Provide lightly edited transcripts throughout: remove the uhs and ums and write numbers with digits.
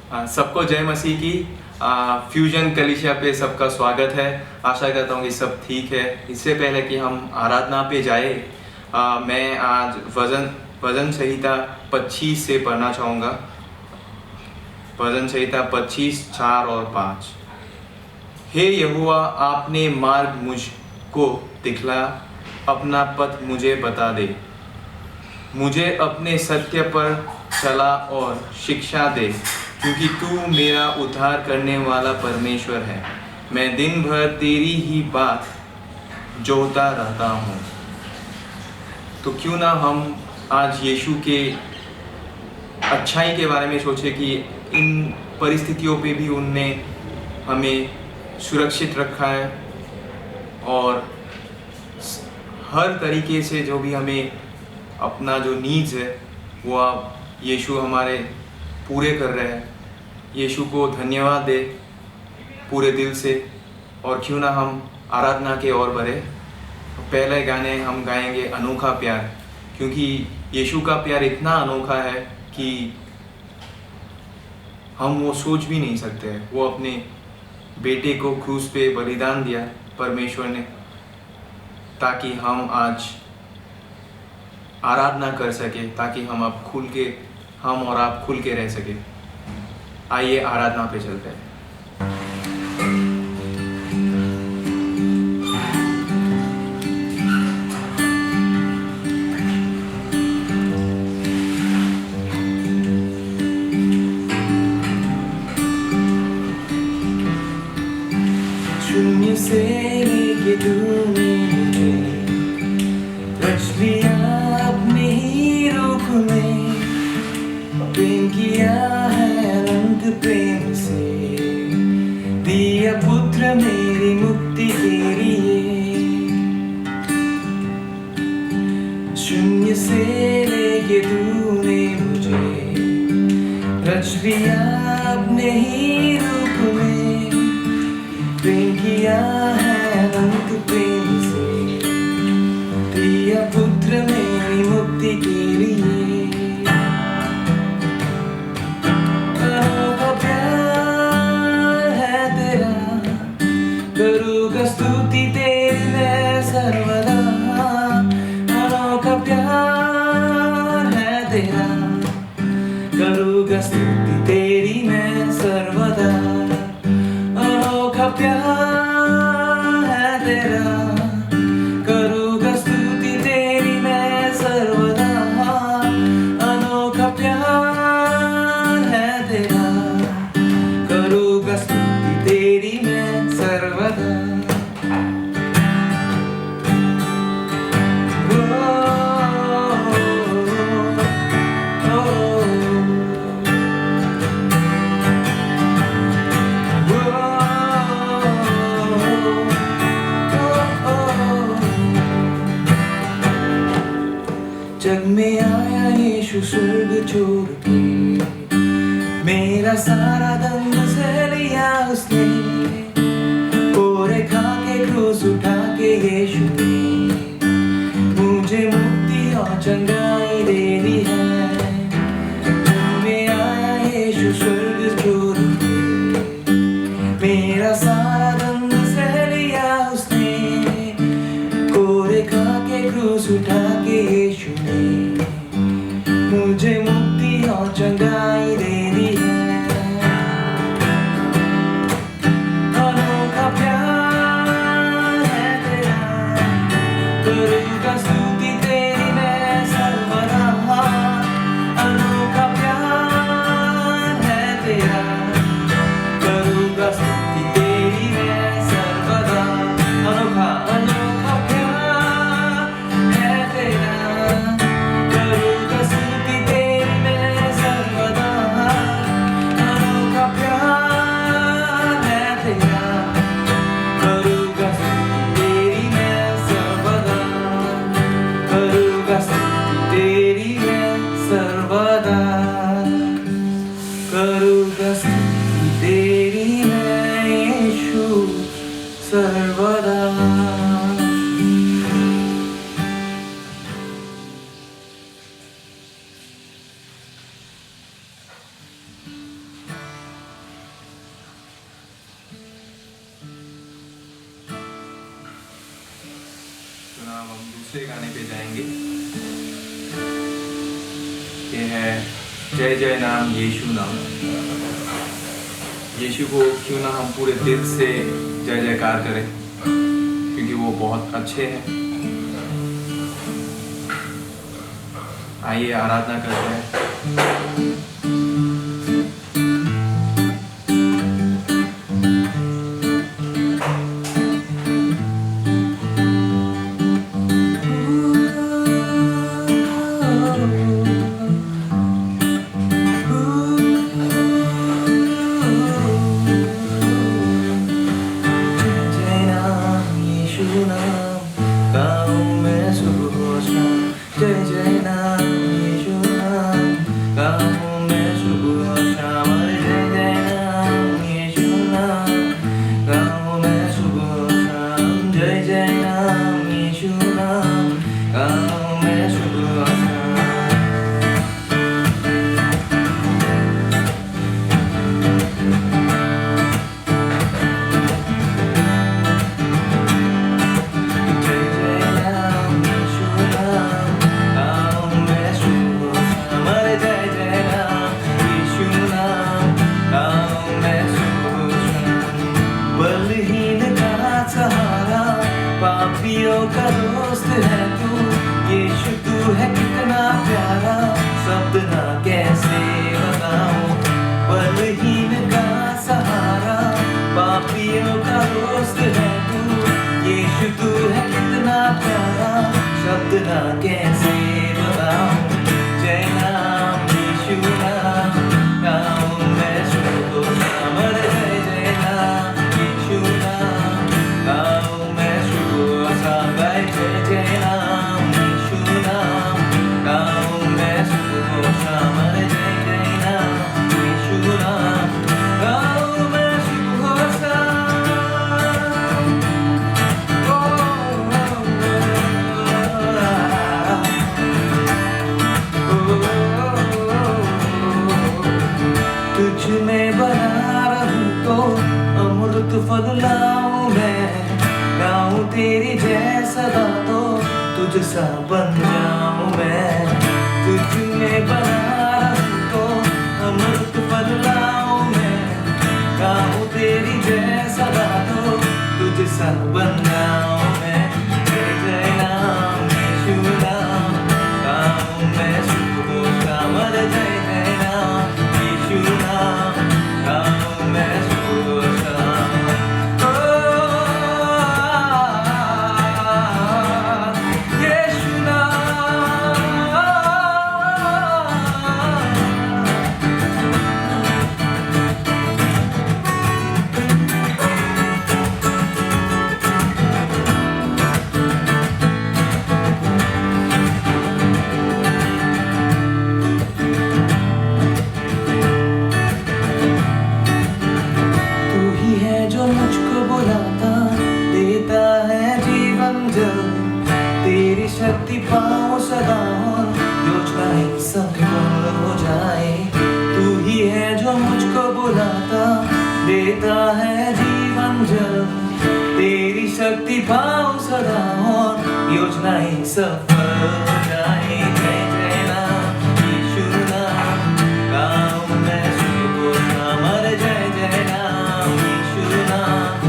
सबको जय मसीह की। फ्यूजन कलीसिया पे सबका स्वागत है। आशा करता हूँ कि सब ठीक है। इससे पहले कि हम आराधना पे जाए, मैं आज भजन संहिता 25 से पढ़ना चाहूँगा। भजन संहिता 25, 4 और 5। हे यहोवा, आपने मार्ग मुझको दिखला, अपना पथ मुझे बता दे। मुझे अपने सत्य पर चला और शिक्षा दे, क्योंकि तू मेरा उद्धार करने वाला परमेश्वर है। मैं दिन भर तेरी ही बात जोहता रहता हूँ। तो क्यों ना हम आज यीशु के अच्छाई के बारे में सोचें कि इन परिस्थितियों पे भी उनने हमें सुरक्षित रखा है, और हर तरीके से जो भी हमें अपना जो नीड्स है वो आप यीशु हमारे पूरे कर रहे हैं। यीशु को धन्यवाद दे पूरे दिल से। और क्यों ना हम आराधना के ओर बढ़े। पहले गाने हम गाएंगे अनोखा प्यार, क्योंकि यीशु का प्यार इतना अनोखा है कि हम वो सोच भी नहीं सकते। वो अपने बेटे को क्रूस पे बलिदान दिया परमेश्वर ने, ताकि हम आज आराधना कर सके, ताकि हम और आप खुल के रह सके। आइए आराधना पे चलते हैं। शून्य से लेके तूने मुझे रच लिया अपने ही रूप में। प्रेम किया है अनंत प्रेम से, दिया पुत्र मेरी मुक्ति के लिए। शून्य से लेके तूने मुझे रच लिया अपने ही रूप में। प्रेम किया है अनंत प्रेम से, दिया पुत्र मेरी मुक्ति के लिए। अनोखा प्यार है तेरा, करूँगा स्तुति तेरी मैं सर्वदा। अनोखा प्यार है तेरा, करूँगा स्तुति तेरी मैं सर्वदा। अनोखा प्यार है तेरा, करूँगा स्तुति तेरी मैं सर्वदा। अनोखा प्यार है तेरा, करूँगा स्तुति तेरी मैं सर्वदा। जग में आया यीशु स्वर्ग छोड़ के, मेरा सारा दम सह लिया उसने। कोरे खा के क्रूस उठा के यीशु ने मुझे मुक्ति और चंगाई दे दी है। जग में आया यीशु स्वर्ग छोड़ के, मेरा सारा दम सह लिया उसने। कोरे खा के क्रूस उठा के यीशु ने मुझे मुक्ति और चंगाई दे दी है। अनोखा प्यार है तेरा, करूँगा स्तुति तेरी मैं सर्वदा। अनोखा प्यार है तेरा, करूँगा स्तुति तेरी मैं सर्वदा। अनोखा अनोखा प्यार है तेरा, दूसरे गाने पे जाएंगे। ये है जय जय नाम यीशु नाम। यीशु को क्यों ना हम पूरे दिल से जय जयकार करें, क्योंकि वो बहुत अच्छे हैं। आइए आराधना करते हैं। का दोस्त है तू, यीशु तू है कितना प्यारा, शब्द ना कैसे बताऊं। बलहीन का सहारा, पापियों का दोस्त है तू, यीशु तू है कितना प्यारा, शब्द ना कैसे बताऊं। जय नाम यीशु नाम, गाऊं मैं शुभ नाम, जय जय नाम यीशु नाम, गाऊं मैं शुभ नाम, जय जय नाम यीशु नाम, गाऊं मैं शुभ नाम, जय जय नाम यीशु नाम, गाऊं मैं शुभ तुझ में बना रहूं तो अमृत फल लाऊं मैं, गाऊं तेरी जय सदा तो तुझ सा बन जाऊं मैं। तुझ में बना रहूं तो अमृत फल लाऊं मैं, गाऊं तेरी जय सदा तो तुझ सा बन जाऊं मैं। जय जय नाम यीशु नाम, गाऊं मैं शुभ नाम, जय जय नाम यीशु नाम, गाऊं मैं शुभ नाम। यीशु नाम, तू ही है जो मुझको बुलाता, देता है जीवन जल, तेरी शक्ति पाऊं सदा और योजनाएं सफल हो जाए। तू ही है जो मुझको बुलाता, देता है जीवन जल, तेरी शक्ति पाऊं सदा और योजनाएं सफल हो जाए। जय जय नाम यीशु नाम, गाऊं मैं शुभ नाम, जय जय नाम यीशु नाम,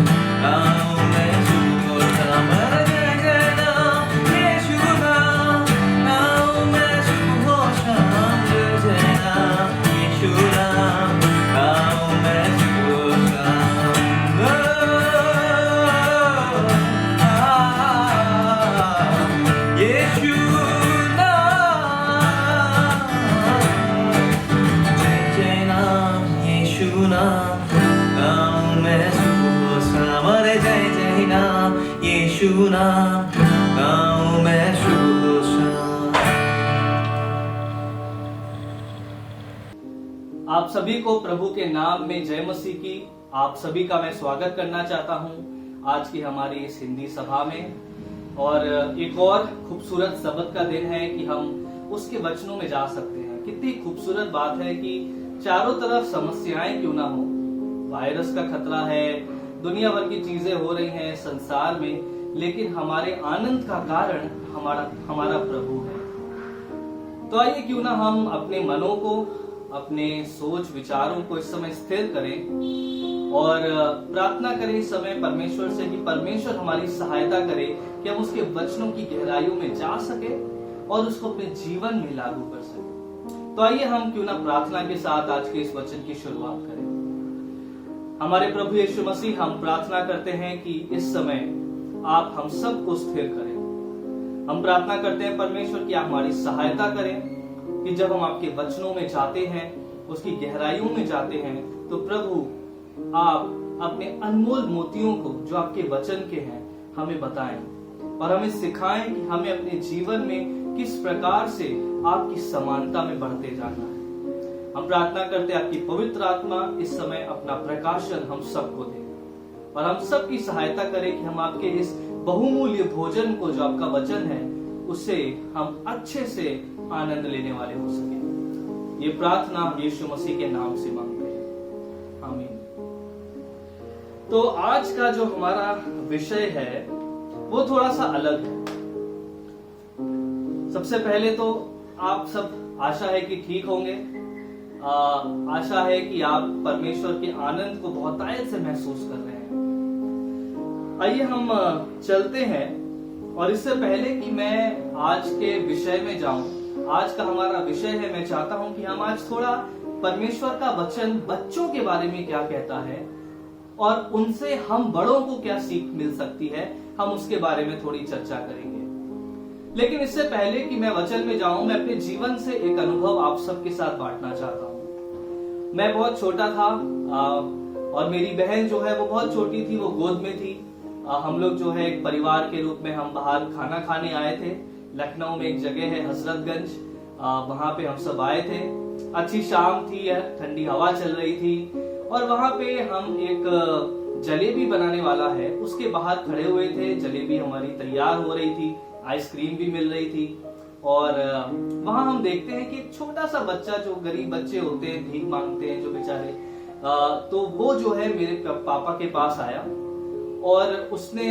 गाऊं मैं शुभ नाम, जय जय नाम यीशु नाम, गाऊं मैं शुभ नाम, जय जय नाम यीशु नाम, गाऊं मैं शुभ नाम। यीशु नाम, जय जय नाम यीशु नाम, गाऊं मैं शुभ नाम, जय जय नाम यीशु नाम, गाऊं मैं शुभ नाम। आप सभी को प्रभु के नाम में जय मसीह की आप सभी का मैं स्वागत करना चाहता हूं आज की हमारी इस हिंदी सभा में। और एक और खूबसूरत सबत का दिन है कि हम उसके वचनों में जा सकते हैं। कितनी खूबसूरत बात है कि चारों तरफ समस्याएं क्यों ना हो, वायरस का खतरा है, दुनिया भर की चीजें हो रही हैं संसार में, लेकिन हमारे आनंद का कारण हमारा प्रभु है। तो आइए क्यों ना हम अपने मनों को, अपने सोच विचारों को इस समय स्थिर करें और प्रार्थना करें इस समय परमेश्वर से कि परमेश्वर हमारी सहायता करे कि हम उसके वचनों की गहराइयों में जा सके और उसको अपने जीवन में लागू कर सके। तो आइए हम क्यों ना प्रार्थना के साथ आज के इस वचन की शुरुआत करें। हमारे प्रभु यीशु मसीह, हम प्रार्थना करते हैं कि इस समय आप हम सबको स्थिर करें। हम प्रार्थना करते हैं परमेश्वर कि आप हमारी सहायता करें कि जब हम आपके वचनों में जाते हैं, उसकी गहराइयों में जाते हैं, तो प्रभु आप अपने अनमोल मोतियों को जो आपके वचन के हैं हमें बताएं और हमें सिखाएं कि हमें अपने जीवन में किस प्रकार से आपकी समानता में बढ़ते जाना है। हम प्रार्थना करते हैं आपकी पवित्र आत्मा इस समय अपना प्रकाशन हम सबको दे और हम सबकी सहायता करें कि हम आपके इस बहुमूल्य भोजन को, जो आपका वचन है, उससे हम अच्छे से आनंद लेने वाले हो सके। ये प्रार्थना यीशु मसीह के नाम से मांगते हैं, आमीन। तो आज का जो हमारा विषय है वो थोड़ा सा अलग है। सबसे पहले तो आप सब, आशा है कि ठीक होंगे। आशा है कि आप परमेश्वर के आनंद को बहुतायत से महसूस कर रहे हैं। आइए हम चलते हैं और इससे पहले कि मैं आज के विषय में जाऊं, आज का हमारा विषय है, मैं चाहता हूं कि हम आज थोड़ा परमेश्वर का वचन बच्चों के बारे में क्या कहता है और उनसे हम बड़ों को क्या सीख मिल सकती है, हम उसके बारे में थोड़ी चर्चा करेंगे। लेकिन इससे पहले कि मैं वचन में जाऊं, मैं अपने जीवन से एक अनुभव आप सबके साथ बांटना चाहता हूं। मैं बहुत छोटा था और मेरी बहन जो है वो बहुत छोटी थी, वो गोद में थी। हम लोग जो है एक परिवार के रूप में हम बाहर खाना खाने आए थे। लखनऊ में एक जगह है हजरतगंज, वहां पे हम सब आए थे। अच्छी शाम थी, ठंडी हवा चल रही थी और वहां पे हम एक जलेबी बनाने वाला है उसके बाहर खड़े हुए थे। जलेबी हमारी तैयार हो रही थी, आइसक्रीम भी मिल रही थी और वहां हम देखते हैं कि एक छोटा सा बच्चा, जो गरीब बच्चे होते हैं, भीख मांगते हैं जो बेचारे, तो वो जो है मेरे पापा के पास आया और उसने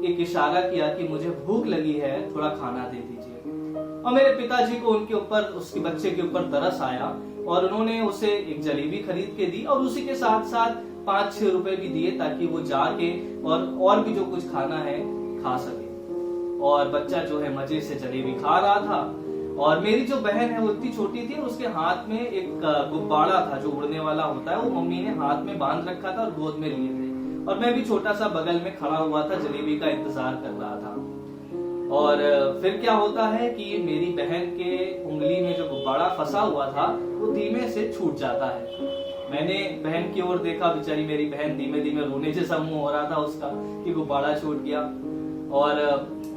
एक इशारा किया कि मुझे भूख लगी है, थोड़ा खाना दे दीजिए। और मेरे पिताजी को उनके ऊपर, उसके बच्चे के ऊपर तरस आया और उन्होंने उसे एक जलेबी खरीद के दी और उसी के साथ साथ 5-6 रुपए भी दिए ताकि वो जाके और भी जो कुछ खाना है खा सके। और बच्चा जो है मजे से जलेबी खा रहा था और मेरी जो बहन है वो इतनी छोटी थी और उसके हाथ में एक गुब्बारा था जो उड़ने वाला होता है, वो मम्मी ने हाथ में बांध रखा था और गोद में लिए थे और मैं भी छोटा सा बगल में खड़ा हुआ था, जलेबी का इंतजार कर रहा था। और फिर क्या होता है कि मेरी बहन के उंगली में जो गुब्बारा फंसा हुआ था वो धीमे से छूट जाता है। मैंने बहन की ओर देखा, बेचारी मेरी बहन धीमे धीमे रोने जैसा मुंह हो रहा था उसका कि गुब्बारा छूट गया। और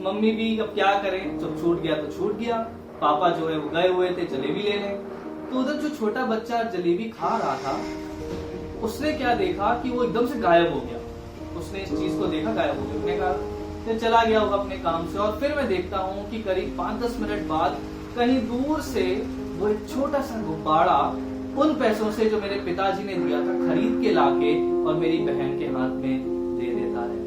मम्मी भी अब क्या करें, जब छूट गया तो छूट गया। पापा जो है वो गए हुए थे जलेबी लेने, तो उधर जो छोटा बच्चा जलेबी खा रहा था उसने क्या देखा कि वो एकदम से गायब हो गया। उसने इस चीज को देखा, गायब हो गया, उसने कहा फिर चला गया होगा अपने काम से। और फिर मैं देखता हूँ कि करीब 5-10 मिनट बाद कहीं दूर से वो एक छोटा सा गुब्बारा उन पैसों से जो मेरे पिताजी ने दिया था खरीद के लाके और मेरी बहन के हाथ में दे देता है।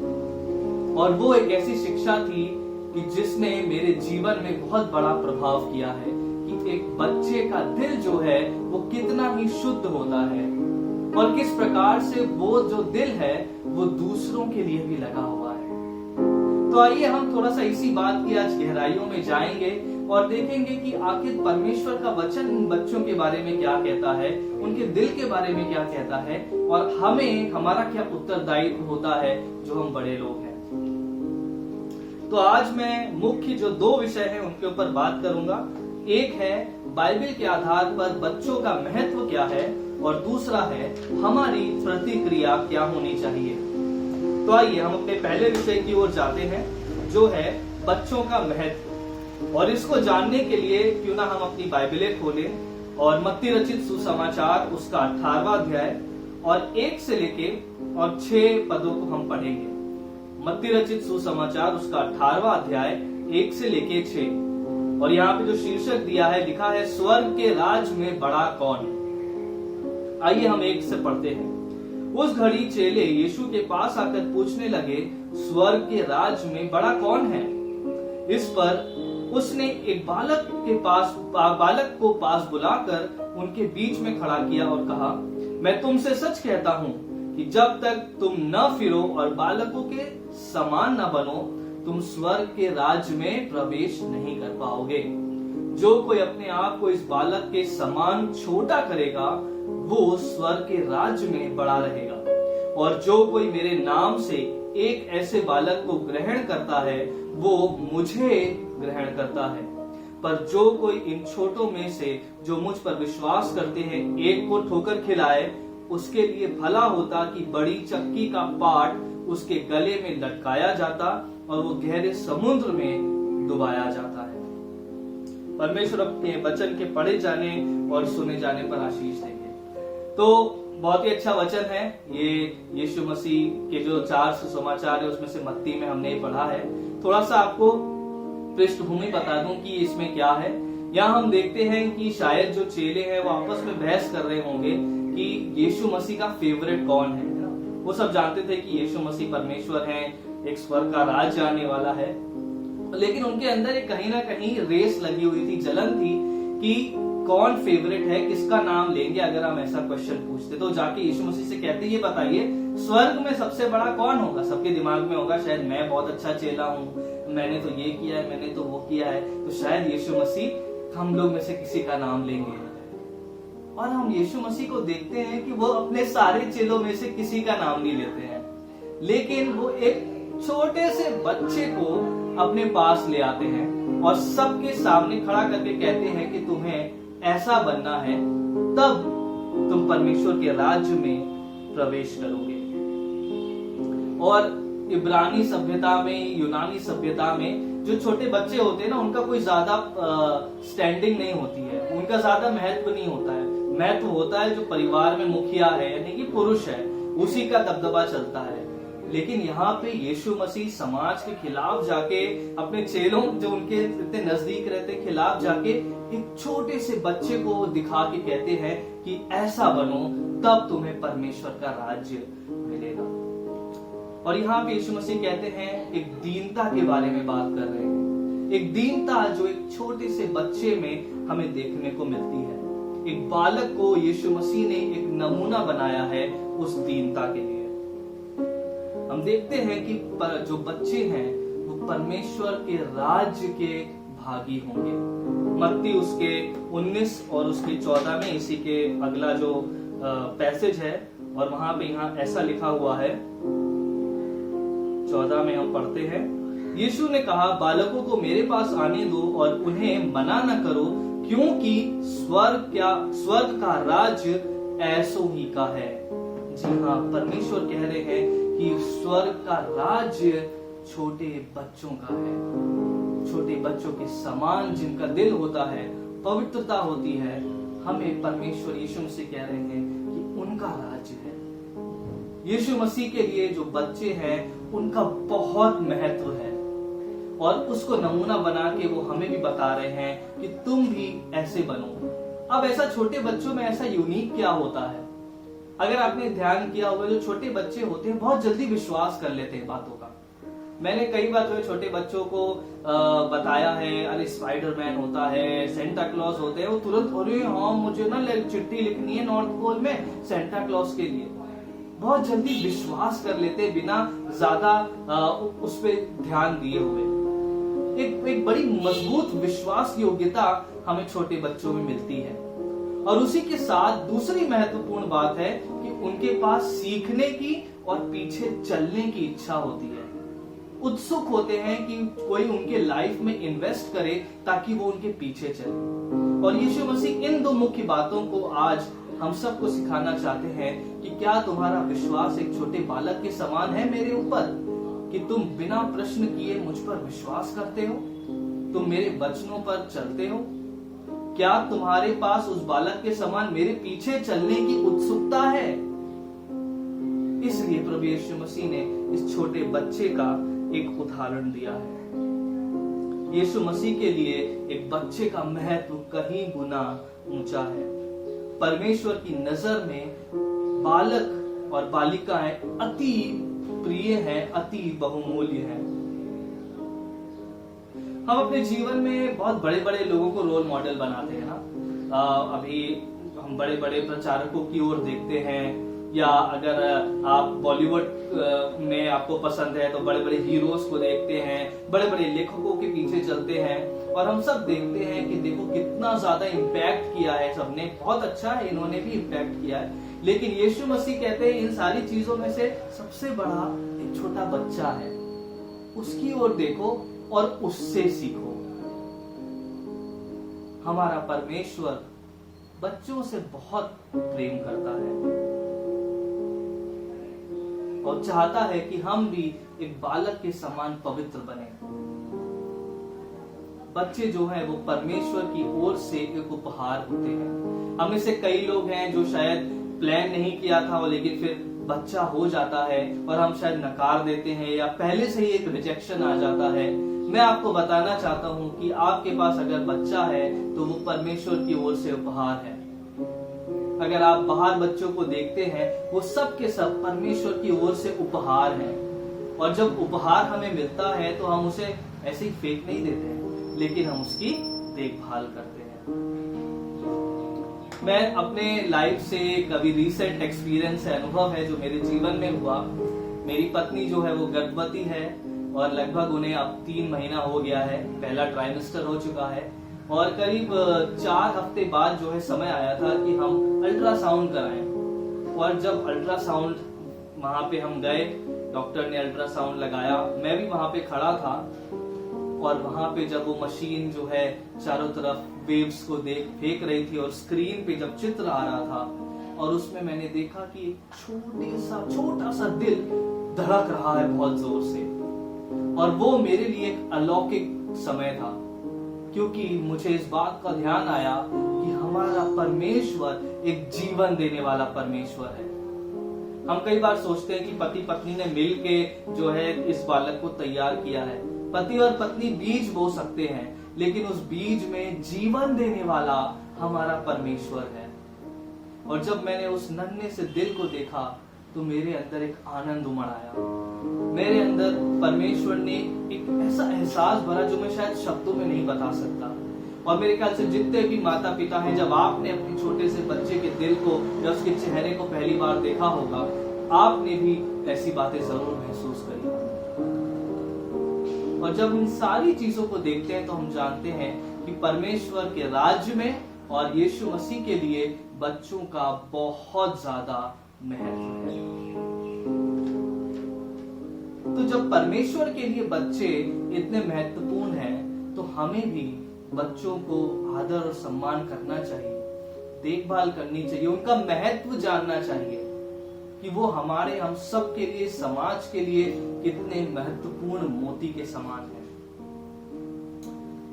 और वो एक ऐसी शिक्षा थी कि जिसने मेरे जीवन में बहुत बड़ा प्रभाव किया है कि एक बच्चे का दिल जो है वो कितना ही शुद्ध होता है और किस प्रकार से वो जो दिल है वो दूसरों के लिए भी लगा हुआ है। तो आइए हम थोड़ा सा इसी बात की आज गहराइयों में जाएंगे और देखेंगे कि आखिर परमेश्वर का वचन इन बच्चों के बारे में क्या कहता है, उनके दिल के बारे में क्या कहता है और हमें, हमारा क्या उत्तरदायित्व होता है जो हम बड़े लोग हैं। तो आज मैं मुख्य जो 2 विषय हैं उनके ऊपर बात करूंगा। एक है बाइबल के आधार पर बच्चों का महत्व क्या है और दूसरा है हमारी प्रतिक्रिया क्या होनी चाहिए। तो आइए हम अपने पहले विषय की ओर जाते हैं जो है बच्चों का महत्व। और इसको जानने के लिए क्यों ना हम अपनी बाइबलें खोलें और मत्ती रचित सुसमाचार उसका 18वां अध्याय और 1 से लेके और 6 पदों को हम पढ़ेंगे। मत्ती रचित सुसमाचार उसका 18वां अध्याय 1 से लेके 6। और यहाँ पे जो शीर्षक दिया है, लिखा है स्वर्ग के राज में बड़ा कौन। आइए हम 1 से पढ़ते हैं। उस घड़ी चेले यीशु के पास आकर पूछने लगे, स्वर्ग के राज में बड़ा कौन है। इस पर उसने एक बालक को पास बुलाकर उनके बीच में खड़ा किया और कहा, मैं तुमसे सच कहता हूं कि जब तक तुम न फिरो और बालकों के समान न बनो, तुम स्वर्ग के राज्य में प्रवेश नहीं कर पाओगे। जो कोई अपने आप को इस बालक के समान छोटा करेगा, वो स्वर्ग के राज्य में बड़ा रहेगा। और जो कोई मेरे नाम से एक ऐसे बालक को ग्रहण करता है, वो मुझे ग्रहण करता है। पर जो कोई इन छोटों में से जो मुझ पर विश्वास करते हैं एक को ठोकर खिलाए, उसके लिए भला होता कि बड़ी चक्की का पाट उसके गले में लटकाया जाता और वो गहरे समुद्र में डुबाया जाता है। परमेश्वर अपने वचन के पढ़े जाने और सुने जाने पर आशीष देंगे। तो बहुत ही अच्छा वचन है ये। यीशु मसीह के जो 4 सुसमाचार है उसमें से मत्ती में हमने पढ़ा है। थोड़ा सा आपको पृष्ठभूमि बता दूं कि इसमें क्या है। यहाँ हम देखते हैं कि शायद जो चेले हैं वो आपस में बहस कर रहे होंगे कि यीशु मसीह का फेवरेट कौन है ना। वो सब जानते थे कि यीशु मसीह परमेश्वर हैं, एक स्वर्ग का राज्य आने वाला है, लेकिन उनके अंदर एक कहीं ना कहीं रेस लगी हुई थी, जलन थी कि कौन फेवरेट है, किसका नाम लेंगे। अगर हम ऐसा क्वेश्चन पूछते तो जाके यीशु मसीह से कहते, ये बताइए स्वर्ग में सबसे बड़ा कौन होगा। सबके दिमाग में होगा शायद मैं बहुत अच्छा चेला हूँ, मैंने तो ये किया है, मैंने तो वो किया है, तो शायद यीशु मसीह हम लोग में से किसी का नाम लेंगे। और हम यीशु मसीह को देखते हैं कि वो अपने सारे चेलों में से किसी का नाम नहीं लेते हैं, लेकिन वो एक छोटे से बच्चे को अपने पास ले आते हैं और सबके सामने खड़ा करके कहते हैं कि तुम्हें ऐसा बनना है, तब तुम परमेश्वर के राज्य में प्रवेश करोगे। और इब्रानी सभ्यता में, यूनानी सभ्यता में जो छोटे बच्चे होते हैं ना, उनका कोई ज्यादा स्टैंडिंग नहीं होती है, उनका ज्यादा महत्व नहीं होता है। महत्व होता है जो परिवार में मुखिया है यानी कि पुरुष है, उसी का दबदबा चलता है। लेकिन यहाँ पे यीशु मसीह समाज के खिलाफ जाके, अपने चेलों जो उनके इतने नजदीक रहते खिलाफ जाके एक छोटे से बच्चे को दिखा के कहते हैं कि ऐसा बनो, तब तुम्हें परमेश्वर का राज्य मिलेगा। और यहाँ पे यीशु मसीह कहते हैं, एक दीनता के बारे में बात कर रहे हैं। एक दीनता जो एक छोटे से बच्चे में हमें देखने को मिलती है। एक बालक को यीशु मसीह ने एक नमूना बनाया है उस दीनता के लिए। हम देखते हैं कि जो बच्चे हैं वो परमेश्वर के राज्य के भागी होंगे। मत्ती उसके 19 और उसके 14 में इसी के अगला जो पैसेज है, और वहां पे यहाँ ऐसा लिखा हुआ है, 14 में हम पढ़ते हैं, यीशु ने कहा, बालकों को मेरे पास आने दो और उन्हें मना न करो, क्योंकि स्वर्ग का राज्य ऐसो ही का है। जी हाँ, परमेश्वर कह रहे हैं कि स्वर्ग का राज्य छोटे बच्चों का है। छोटे बच्चों के समान जिनका दिल होता है, पवित्रता होती है, हमें परमेश्वर यीशु मसीह कह रहे हैं कि उनका राज्य है। यीशु मसीह के लिए जो बच्चे हैं उनका बहुत महत्व है, और उसको नमूना बना के वो हमें भी बता रहे हैं कि तुम भी ऐसे बनो। अब ऐसा छोटे बच्चों में ऐसा यूनिक क्या होता है? अगर आपने ध्यान किया होगा, जो छोटे बच्चे होते हैं बहुत जल्दी विश्वास कर लेते हैं बातों का। मैंने कई बार जो छोटे बच्चों को बताया है, अरे स्पाइडरमैन होता है, सेंटा क्लॉज होते हैं, वो तुरंत, अरे हाँ मुझे ना चिट्ठी लिखनी है नॉर्थ पोल में सेंटा क्लॉज के लिए, बहुत जल्दी विश्वास कर लेते हैं बिना ज्यादा उस पर ध्यान दिए हुए। एक बड़ी मजबूत विश्वास योग्यता हमें छोटे बच्चों में मिलती है। और उसी के साथ दूसरी महत्वपूर्ण बात है कि उनके पास सीखने की और पीछे चलने की इच्छा होती है। उत्सुक होते हैं कि कोई उनके लाइफ में इन्वेस्ट करे ताकि वो उनके पीछे चले। और यीशु मसीह इन दो मुख्य बातों को आज हम सबको सिखाना चाहते हैं कि क्या तुम्हारा विश्वास एक छोटे बालक के समान है मेरे ऊपर, कि तुम बिना प्रश्न किए मुझ पर विश्वास करते हो, तुम मेरे वचनों पर चलते हो? क्या तुम्हारे पास उस बालक के समान मेरे पीछे चलने की उत्सुकता है? इसलिए प्रभु यीशु मसीह ने इस छोटे बच्चे का एक उदाहरण दिया है। यीशु मसीह के लिए एक बच्चे का महत्व कहीं गुना ऊंचा है। परमेश्वर की नजर में बालक और बालिकाएं अति प्रिय हैं, अति बहुमूल्य हैं। हम अपने जीवन में बहुत बड़े बड़े लोगों को रोल मॉडल बनाते हैं ना। अभी हम बड़े बड़े प्रचारकों की ओर देखते हैं, या अगर आप बॉलीवुड में आपको पसंद है तो बड़े बड़े हीरोज को देखते हैं, बड़े बड़े लेखकों के पीछे चलते हैं और हम सब देखते हैं कि देखो कितना ज्यादा इम्पैक्ट किया है सबने, बहुत अच्छा है, इन्होंने भी इम्पैक्ट किया है। लेकिन यीशु मसीह कहते हैं इन सारी चीजों में से सबसे बड़ा एक छोटा बच्चा है, उसकी ओर देखो और उससे सीखो। हमारा परमेश्वर बच्चों से बहुत प्रेम करता है और चाहता है कि हम भी एक बालक के समान पवित्र बने। बच्चे जो हैं वो परमेश्वर की ओर से एक उपहार होते हैं। हम में से कई लोग हैं जो शायद प्लान नहीं किया था वो, लेकिन फिर बच्चा हो जाता है और हम शायद नकार देते हैं या पहले से ही एक रिजेक्शन आ जाता है। मैं आपको बताना चाहता हूं कि आपके पास अगर बच्चा है तो वो परमेश्वर की ओर से उपहार है। अगर आप बाहर बच्चों को देखते हैं वो सब के सब परमेश्वर की ओर से उपहार हैं। और जब उपहार हमें मिलता है तो हम उसे ऐसे ही फेंक नहीं देते हैं, लेकिन हम उसकी देखभाल करते हैं। मैं अपने लाइफ से कभी रिसेंट एक्सपीरियंस है, अनुभव है जो मेरे जीवन में हुआ। मेरी पत्नी जो है वो गर्भवती है और लगभग उन्हें अब 3 महीना हो गया है, पहला ट्राइमेस्टर हो चुका है और करीब 4 हफ्ते बाद जो है समय आया था कि हम अल्ट्रासाउंड कराएं। और जब अल्ट्रासाउंड वहां पे हम गए, डॉक्टर ने अल्ट्रासाउंड लगाया, मैं भी वहां पे खड़ा था और वहां पे जब वो मशीन जो है चारों तरफ वेव्स को फेंक रही थी और स्क्रीन पे जब चित्र आ रहा था और उसमें मैंने देखा कि एक छोटा सा दिल धड़क रहा है बहुत जोर से। और वो मेरे लिए एक अलौकिक समय था, क्योंकि मुझे इस बात का ध्यान आया कि हमारा परमेश्वर एक जीवन देने वाला परमेश्वर है। हम कई बार सोचते हैं कि पति पत्नी ने मिल के जो है इस बालक को तैयार किया है। पति और पत्नी बीज बो सकते हैं, लेकिन उस बीज में जीवन देने वाला हमारा परमेश्वर है। और जब मैंने उस नन्हे से दिल को देखा तो मेरे अंदर एक आनंद उमड़ आया। मेरे अंदर परमेश्वर ने एक ऐसा एहसास भरा जो मैं शायद शब्दों में नहीं बता सकता। और मेरे ख्याल से जितने भी माता पिता हैं, जब आपने अपने छोटे से बच्चे के दिल को या उसके चेहरे को पहली बार देखा होगा, आपने भी ऐसी बातें जरूर महसूस करी। और जब इन सारी चीजों को देखते हैं तो हम जानते हैं कि परमेश्वर के राज्य में और यीशु मसीह के लिए बच्चों का बहुत ज्यादा महत्व है। तो जब परमेश्वर के लिए बच्चे इतने महत्वपूर्ण हैं, तो हमें भी बच्चों को आदर और सम्मान करना चाहिए, देखभाल करनी चाहिए, उनका महत्व जानना चाहिए कि वो हमारे, हम सब के लिए, समाज के लिए कितने महत्वपूर्ण मोती के समान हैं।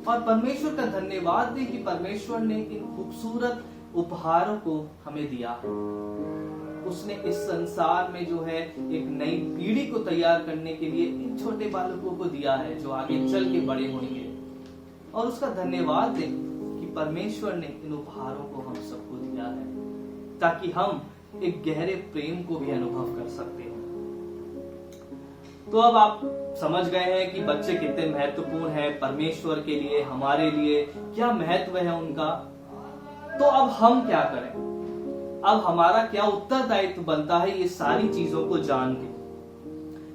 और परमेश्वर का धन्यवाद दें कि परमेश्वर ने इन खूबसूरत उपहारों को हमें दिया है। उसने इस संसार में जो है एक नई पीढ़ी को तैयार करने के लिए इन छोटे बालकों को दिया है जो आगे चल के बड़े होंगे। और उसका धन्यवाद दें कि परमेश्वर ने इन उपहारों को हम सबको दिया है, ताकि हम एक गहरे प्रेम को भी अनुभव कर सकते हो। तो अब आप समझ गए हैं कि बच्चे कितने महत्वपूर्ण हैं परमेश्वर के लिए, हमारे लिए क्या महत्व है उनका। तो अब हम क्या करें? अब हमारा क्या उत्तरदायित्व बनता है ये सारी चीजों को जान के?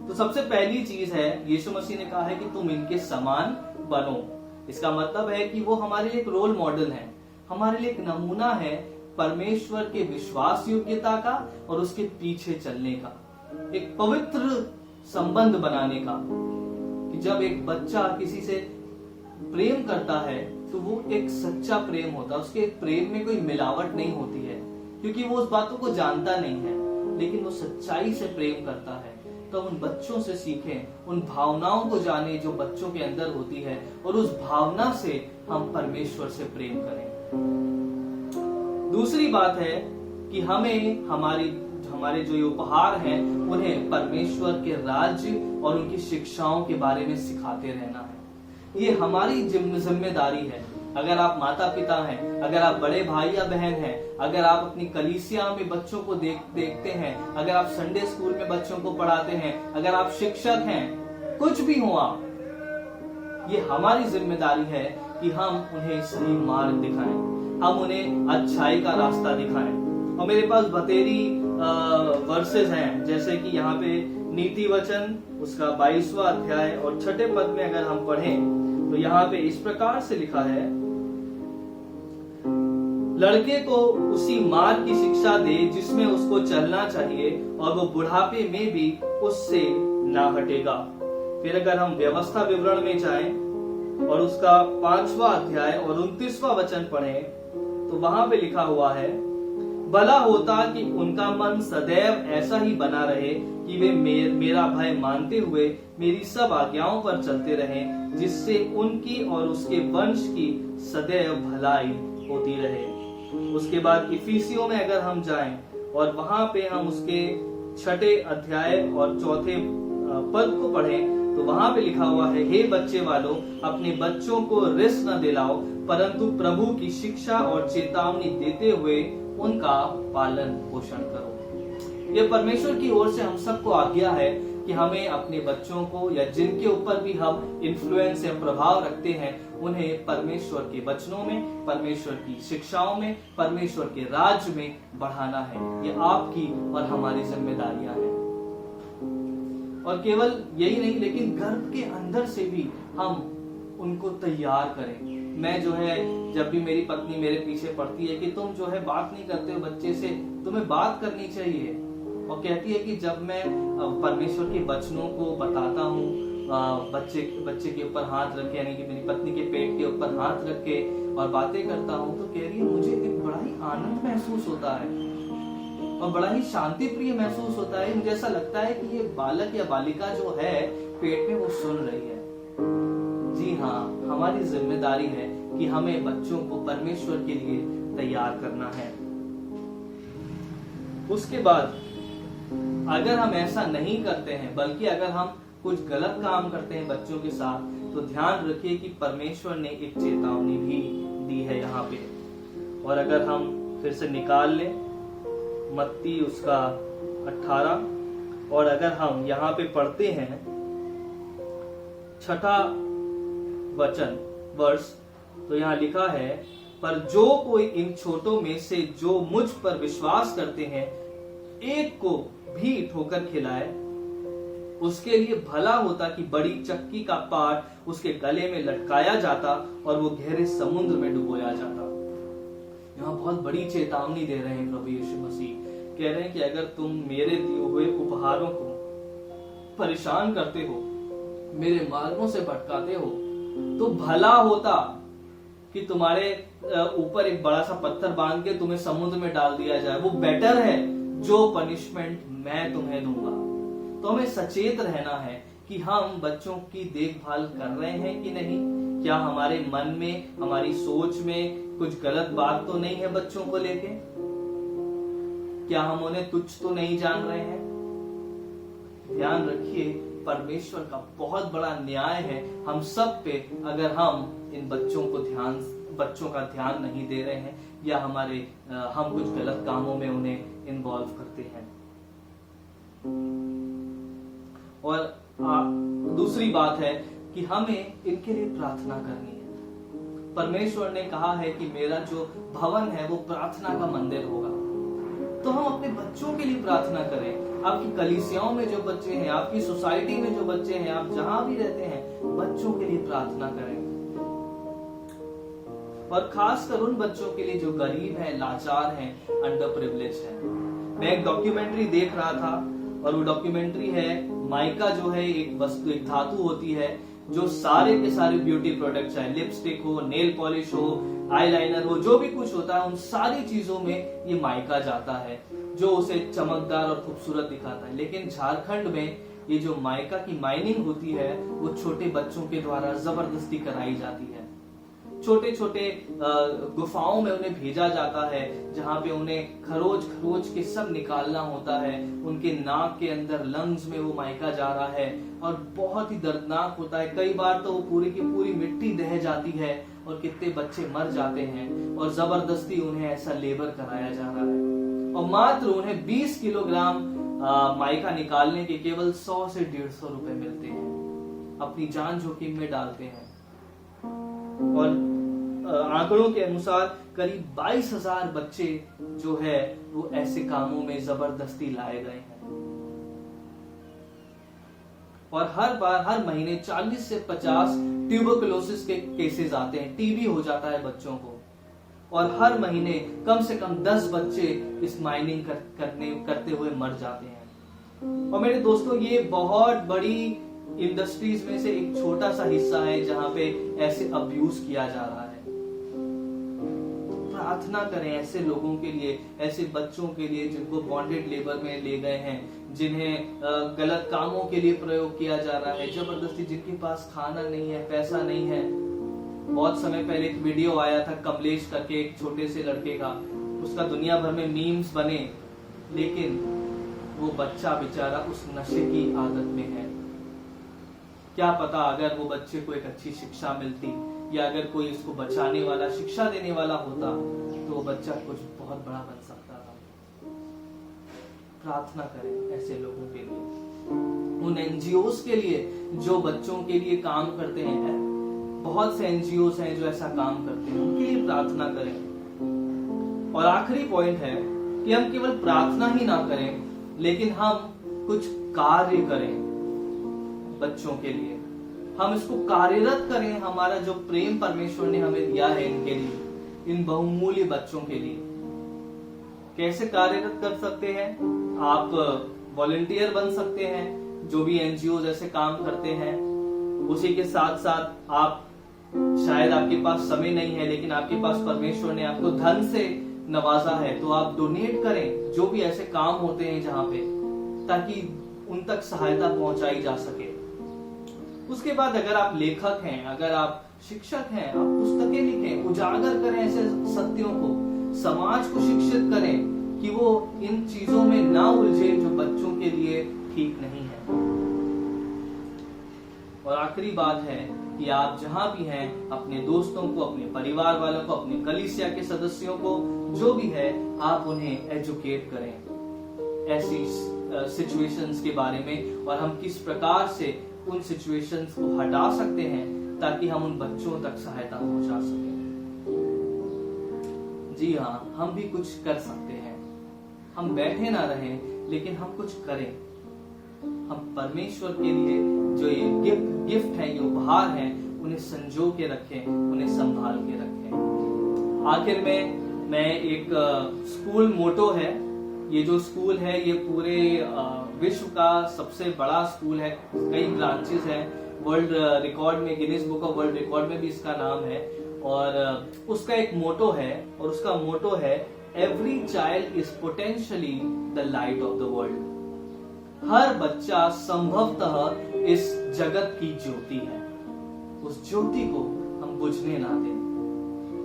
तो सबसे पहली चीज है, यीशु मसीह ने कहा है कि तुम इनके समान बनो। इसका मतलब है कि वो हमारे लिए एक रोल मॉडल है, हमारे लिए एक नमूना है परमेश्वर के विश्वास योग्यता का और उसके पीछे चलने का, एक पवित्र संबंध बनाने का। कि जब एक बच्चा किसी से प्रेम करता है तो वो एक सच्चा प्रेम होता है, उसके प्रेम में कोई मिलावट नहीं होती है, क्योंकि वो उस बातों को जानता नहीं है, लेकिन वो सच्चाई से प्रेम करता है। तो उन बच्चों से सीखें, उन भावनाओं को जाने जो बच्चों के अंदर होती है, और उस भावना से हम परमेश्वर से प्रेम करें। दूसरी बात है कि हमें हमारे जो ये उपहार हैं उन्हें परमेश्वर के राज्य और उनकी शिक्षाओं के बारे में सिखाते रहना है। ये हमारी जिम्मेदारी है। अगर आप माता पिता हैं, अगर आप बड़े भाई या बहन हैं, अगर आप अपनी कलीसिया में बच्चों को देखते हैं, अगर आप संडे स्कूल में बच्चों को पढ़ाते हैं, अगर आप शिक्षक हैं, कुछ भी हो आप, ये हमारी जिम्मेदारी है कि हम उन्हें सही मार्ग दिखाएं, हम उन्हें अच्छाई का रास्ता दिखाएं। और मेरे पास बतेरी वर्सेस हैं, जैसे कि यहाँ पे नीति वचन उसका 22वां अध्याय और 6ठे पद में अगर हम पढ़ें तो यहाँ पे इस प्रकार से लिखा है, लड़के को उसी मार्ग की शिक्षा दे जिसमें उसको चलना चाहिए और वो बुढ़ापे में भी उससे ना हटेगा। फिर अगर हम व्यवस्था विवरण में जाएं और उसका 5वां अध्याय और 29वां वचन पढ़ें तो वहां पे लिखा हुआ है, भला होता कि उनका मन सदैव ऐसा ही बना रहे कि वे मेरा भय मानते हुए मेरी सब आज्ञाओं पर चलते रहें, जिससे उनकी और उसके वंश की सदैव भलाई होती रहे। उसके बाद इफिसियों में अगर हम जाएं और वहां पे हम उसके 6ठे अध्याय और 4थे पद को पढ़ें तो वहां पे लिखा हुआ है, हे बच्चे वालों, अपने बच्चों को रिस न दिलाओ, परंतु प्रभु की शिक्षा और चेतावनी देते हुए उनका पालन पोषण करो। यह परमेश्वर की ओर से हम सबको आज्ञा है कि हमें अपने बच्चों को या जिनके ऊपर भी हम इन्फ्लुएंस या प्रभाव रखते हैं उन्हें परमेश्वर के वचनों में, परमेश्वर की शिक्षाओं में, परमेश्वर के राज्य में बढ़ाना है। ये आपकी और हमारी जिम्मेदारियां हैं। और केवल यही नहीं, लेकिन घर के अंदर से भी हम उनको तैयार करें। मैं जो है, जब भी मेरी पत्नी मेरे पीछे पड़ती है कि तुम जो है बात नहीं करते हो बच्चे से, तुम्हें बात करनी चाहिए, और कहती है कि जब मैं परमेश्वर के वचनों को बताता हूँ, बच्चे के ऊपर हाथ रख के, यानी कि मेरी पत्नी के पेट के ऊपर हाथ रख के और बातें करता हूँ, तो कह रही है मुझे एक बड़ा ही आनंद महसूस होता है और बड़ा ही शांति प्रिय महसूस होता है। मुझे ऐसा लगता है कि ये बालक या बालिका जो है पेट में वो सुन रही है। जी हाँ, हमारी जिम्मेदारी है कि हमें बच्चों को परमेश्वर के लिए तैयार करना है। उसके बाद अगर हम ऐसा नहीं करते हैं, बल्कि अगर हम कुछ गलत काम करते हैं बच्चों के साथ, तो ध्यान रखिए कि परमेश्वर ने एक चेतावनी भी दी है यहाँ पे। और अगर हम फिर से निकाल लें मत्ती उसका 18, और अगर हम यहाँ पे पढ़ते हैं 6ठा वचन वर्ष, तो यहाँ लिखा है, पर जो कोई इन छोटों में से जो मुझ पर विश्वास करते हैं एक को भी ठोकर खिलाए, उसके लिए भला होता कि बड़ी चक्की का पाट उसके गले में लटकाया जाता और वो गहरे समुद्र में डुबोया जाता। यहाँ बहुत बड़ी चेतावनी दे रहे हैं प्रभु यीशु मसीह। कह रहे हैं कि अगर तुम मेरे दिए हुए उपहारों को परेशान करते हो, मेरे मार्गों से भटकाते हो, तो भला होता कि तुम्हारे ऊपर एक बड़ा सा पत्थर बांध के तुम्हें समुद्र में डाल दिया जाए। वो बेटर है जो पनिशमेंट मैं तुम्हें दूंगा। तो हमें सचेत रहना है कि हम बच्चों की देखभाल कर रहे हैं कि नहीं, क्या हमारे मन में, हमारी सोच में कुछ गलत बात तो नहीं है बच्चों को लेके, क्या हम उन्हें तुच्छ तो नहीं जान रहे हैं। ध्यान रखिए, परमेश्वर का बहुत बड़ा न्याय है हम सब पे अगर हम इन बच्चों का ध्यान नहीं दे रहे हैं या हम कुछ गलत कामों में उन्हें इन्वॉल्व करते हैं। और दूसरी बात है कि हमें इनके लिए प्रार्थना करनी है। परमेश्वर ने कहा है कि मेरा जो भवन है वो प्रार्थना का मंदिर होगा, तो हम अपने बच्चों के लिए प्रार्थना करें। आपकी कलीसियाओं में जो बच्चे हैं, आपकी सोसाइटी में जो बच्चे हैं, आप जहां भी रहते हैं, बच्चों के लिए प्रार्थना करें। और खासकर उन बच्चों के लिए जो गरीब हैं, लाचार हैं, अंडर प्रिविलेज हैं। मैं एक डॉक्यूमेंट्री देख रहा था और वो डॉक्यूमेंट्री है, माइका जो है एक वस्तु, एक धातु होती है जो सारे के सारे ब्यूटी प्रोडक्ट्स, चाहे लिपस्टिक हो, नेल पॉलिश हो, आईलाइनर हो, जो भी कुछ होता है, उन सारी चीजों में ये माइका जाता है जो उसे चमकदार और खूबसूरत दिखाता है। लेकिन झारखंड में ये जो माइका की माइनिंग होती है वो छोटे बच्चों के द्वारा जबरदस्ती कराई जाती है। छोटे छोटे गुफाओं में उन्हें भेजा जाता है जहां पे उन्हें खरोच के सब निकालना होता है। उनके नाक के अंदर, लंग्स में वो माइका जा रहा है और बहुत ही दर्दनाक होता है। कई बार तो वो पूरी की पूरी मिट्टी दह जाती है और कितने बच्चे मर जाते हैं और जबरदस्ती उन्हें ऐसा लेबर कराया जा रहा है। और मात्र उन्हें 20 किलोग्राम माइका निकालने के केवल 100 से 150 रुपए मिलते हैं। अपनी जान जोखिम में डालते हैं। और आंकड़ों के अनुसार करीब 22,000 बच्चे जो है वो ऐसे कामों में जबरदस्ती लाए गए हैं। और हर महीने 40 से 50 ट्यूबरकुलोसिस के केसेस आते हैं, टीबी हो जाता है बच्चों को। और हर महीने कम से कम 10 बच्चे इस माइनिंग करते हुए मर जाते हैं। और मेरे दोस्तों, ये बहुत बड़ी इंडस्ट्रीज में से एक छोटा सा हिस्सा है जहां पे ऐसे अब्यूज किया जा रहा है। प्रार्थना करें ऐसे लोगों के लिए, ऐसे बच्चों के लिए जिनको बॉन्डेड लेबर में ले गए हैं, जिन्हें गलत कामों के लिए प्रयोग किया जा रहा है जबरदस्ती, जिनके पास खाना नहीं है, पैसा नहीं है। बहुत समय पहले एक वीडियो आया था कमलेश करके, एक छोटे से लड़के का, उसका दुनिया भर में मीम्स बने, लेकिन वो बच्चा बेचारा उस नशे की आदत में है। क्या पता अगर वो बच्चे को एक अच्छी शिक्षा मिलती या अगर कोई उसको बचाने वाला, शिक्षा देने वाला होता तो वो बच्चा कुछ बहुत बड़ा बन सकता था। प्रार्थना करें ऐसे लोगों के लिए, उन एनजीओज के लिए जो बच्चों के लिए काम करते हैं। बहुत से एनजीओज हैं जो ऐसा काम करते हैं, उनके लिए प्रार्थना करें। और आखिरी पॉइंट है कि हम केवल प्रार्थना ही ना करें, लेकिन हम कुछ कार्य करें बच्चों के लिए। हम इसको कार्यरत करें, हमारा जो प्रेम परमेश्वर ने हमें दिया है इनके लिए, इन बहुमूल्य बच्चों के लिए। कैसे कार्यरत कर सकते हैं? आप वॉलंटियर बन सकते हैं, जो भी एनजीओ जैसे काम करते हैं। उसी के साथ साथ आप, शायद आपके पास समय नहीं है लेकिन आपके पास परमेश्वर ने आपको धन से नवाजा है, तो आप डोनेट करें जो भी ऐसे काम होते हैं जहां पे, ताकि उन तक सहायता पहुंचाई जा सके। उसके बाद अगर आप लेखक हैं, अगर आप शिक्षक हैं, आप पुस्तकें लिखें, उजागर करें ऐसे सत्यों को, समाज को शिक्षित करें कि वो इन चीजों में ना उलझे जो बच्चों के लिए ठीक नहीं है। और आखिरी बात है कि आप जहां भी हैं, अपने दोस्तों को, अपने परिवार वालों को, अपने कलीसिया के सदस्यों को, जो भी है, आप उन्हें एजुकेट करें ऐसी सिचुएशंस के बारे में, और हम किस प्रकार से उन सिचुएशंस को हटा सकते हैं ताकि हम उन बच्चों तक सहायता पहुंचा सकें। जी हाँ, हम भी कुछ कर सकते हैं। हम बैठे ना रहें, लेकिन हम कुछ करें। हम परमेश्वर के लिए जो ये गिफ्ट है, ये उपहार है, उन्हें संजो के रखें, उन्हें संभाल के रखें। आखिर में मैं एक स्कूल मोटो है, ये जो स्कूल है ये पूरे विश्व का सबसे बड़ा स्कूल है, कई ब्रांचेस हैं, वर्ल्ड रिकॉर्ड में, Guinness book of world record में भी इसका नाम है। और उसका एक मोटो है, और उसका मोटो है every child is potentially the light of the world. हर बच्चा संभवतः इस जगत की ज्योति है। उस ज्योति को हम बुझने ना दें।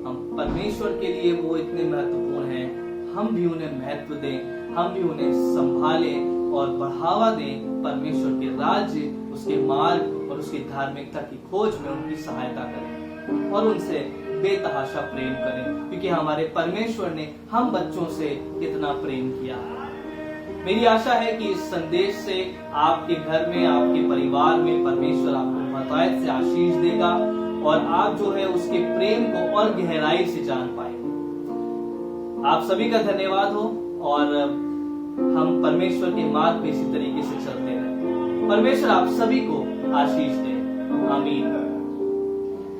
हम परमेश्वर के लिए वो इतने महत्वपूर्ण हैं, हम भी उन्हें महत्व दें, हम भी उन्हें संभालें और बढ़ावा दें। परमेश्वर के राज्य, उसके मार्ग और उसकी धार्मिकता की खोज में उनकी सहायता करें और उनसे बेतहाशा प्रेम करें, क्योंकि हमारे परमेश्वर ने हम बच्चों से कितना प्रेम किया है। मेरी आशा है कि इस संदेश से आपके घर में, आपके परिवार में परमेश्वर आपको बहुतायत से आशीष देगा और आप जो है उसके प्रेम को और गहराई से जान पाएंगे। आप सभी का धन्यवाद हो और हम परमेश्वर के मार्ग में इसी तरीके से चलते रहें। परमेश्वर आप सभी को आशीष दे। आमीन।